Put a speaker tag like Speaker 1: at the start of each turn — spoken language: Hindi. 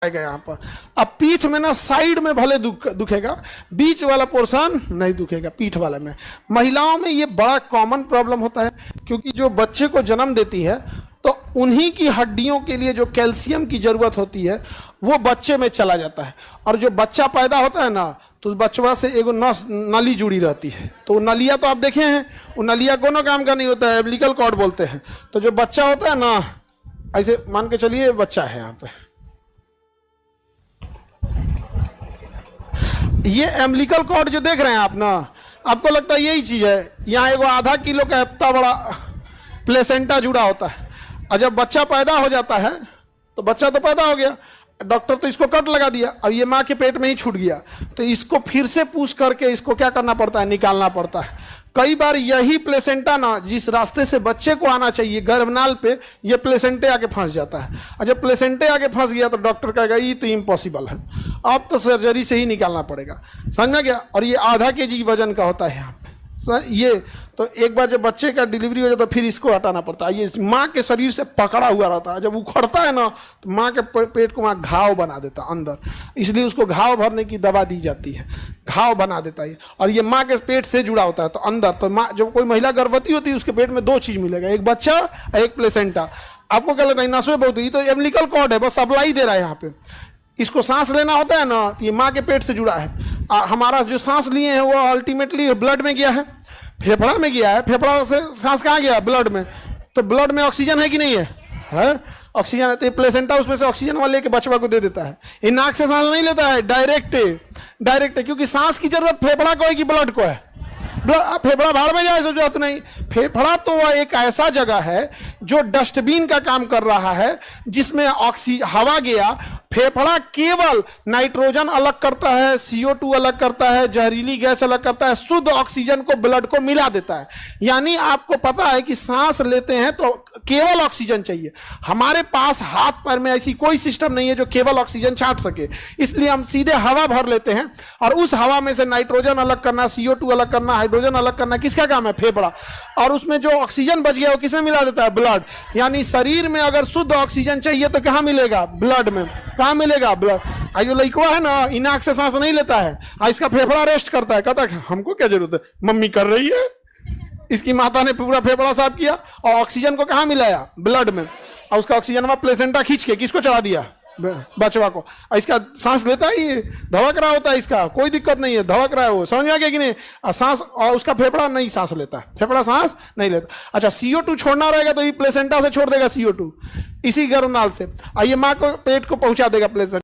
Speaker 1: आएगा यहाँ पर। अब पीठ में ना साइड में भले दुखेगा, बीच वाला पोर्शन नहीं दुखेगा पीठ वाला में। महिलाओं में ये बड़ा कॉमन प्रॉब्लम होता है, क्योंकि जो बच्चे को जन्म देती है तो उन्हीं की हड्डियों के लिए जो कैल्शियम की जरूरत होती है वो बच्चे में चला जाता है। और जो बच्चा पैदा होता है ना, तो उस बच्चा से एगो नली जुड़ी रहती है। तो नलिया तो आप देखे हैं, वो नलिया कोनो काम का नहीं होता है, एम्बिलिकल कॉर्ड बोलते हैं। तो जो बच्चा होता है ना, ऐसे मान के चलिए बच्चा है यहाँ पे, ये एम्बिलिकल कॉर्ड जो देख रहे हैं आप ना, आपको लगता है यही चीज है। यहाँ एगो आधा किलो का इतना बड़ा प्लेसेंटा जुड़ा होता है। और जब बच्चा पैदा हो जाता है तो बच्चा तो पैदा हो गया, डॉक्टर तो इसको कट लगा दिया, अब ये माँ के पेट में ही छूट गया, तो इसको फिर से पुश करके इसको क्या करना पड़ता है, निकालना पड़ता है। कई बार यही प्लेसेंटा ना जिस रास्ते से बच्चे को आना चाहिए गर्भनाल पे, ये प्लेसेंटे आके फंस जाता है। और जब प्लेसेंटे आके फंस गया तो डॉक्टर कहेगा ये तो इम्पॉसिबल है, अब तो सर्जरी से ही निकालना पड़ेगा। समझ में गया? और ये आधा केजी वजन का होता है यहाँ पे ये। तो एक बार जब बच्चे का डिलीवरी हो जाता है फिर इसको हटाना पड़ता है। ये माँ के शरीर से पकड़ा हुआ रहता है, जब उखड़ता है ना तो माँ के पेट को वहाँ घाव बना देता है अंदर, इसलिए उसको घाव भरने की दवा दी जाती है, घाव बना देता है। और ये माँ के पेट से जुड़ा होता है तो अंदर, तो माँ जब कोई महिला गर्भवती होती है उसके पेट में दो चीज मिलेगा, एक बच्चा और एक प्लेसेंटा। आपको क्या लगता है नसों बहुत हुई, तो एम्बिलिकल कॉर्ड है, बस सप्लाई दे रहा है यहाँ पे। इसको सांस लेना होता है ना, ये माँ के पेट से जुड़ा है। और हमारा जो सांस लिए हैं वो अल्टीमेटली ब्लड में गया है, फेफड़ा में गया है। फेफड़ा से सांस कहाँ गया? ब्लड में। तो ब्लड में ऑक्सीजन है कि नहीं है? ऑक्सीजन है। तो ये प्लेसेंटा उसमें से ऑक्सीजन वाले के बचवा को दे देता है। ये नाक से सांस नहीं लेता है, डायरेक्ट है, क्योंकि सांस की जरूरत फेफड़ा को है कि ब्लड को है? फेफड़ा बाहर में जाए तो जरूरत नहीं। फेफड़ा तो वह एक ऐसा जगह है जो डस्टबिन का काम कर रहा है, जिसमें हवा गया, फेफड़ा केवल नाइट्रोजन अलग करता है, CO2 अलग करता है, जहरीली गैस अलग करता है, शुद्ध ऑक्सीजन को ब्लड को मिला देता है। यानी आपको पता है कि सांस लेते हैं तो केवल ऑक्सीजन चाहिए। हमारे पास हाथ पैर में ऐसी कोई सिस्टम नहीं है जो केवल ऑक्सीजन छांट सके, इसलिए हम सीधे हवा भर लेते हैं। और उस हवा में से नाइट्रोजन अलग करना, CO2 अलग करना, हाइड्रोजन अलग करना किसका काम है? फेफड़ा। और उसमें जो ऑक्सीजन बच गया वो किसमें मिला देता है? ब्लड। यानी शरीर में अगर शुद्ध ऑक्सीजन चाहिए तो कहाँ मिलेगा? ब्लड में। कहाँ मिलेगा? ब्लड। जो लड़का है ना, इनाक से सांस नहीं लेता है, इसका फेफड़ा रेस्ट करता है, कहता है हमको क्या जरूरत है, मम्मी कर रही है। इसकी माता ने पूरा फेफड़ा साफ किया और ऑक्सीजन को कहाँ मिलाया? ब्लड में। और उसका ऑक्सीजन प्लेसेंटा खींच के किसको चढ़ा दिया? बचवा को। इसका सांस लेता है, ये धड़क रहा होता है, इसका कोई दिक्कत नहीं है, धड़क रहा है वो, समझ में आ गया कि नहीं? सांस, और उसका फेफड़ा नहीं सांस लेता है, फेफड़ा सांस नहीं लेता। अच्छा, CO2 छोड़ना रहेगा तो ये प्लेसेंटा से छोड़ देगा CO2, इसी गर्भनाल से, और ये माँ को पेट को पहुंचा देगा प्लेसेंटा।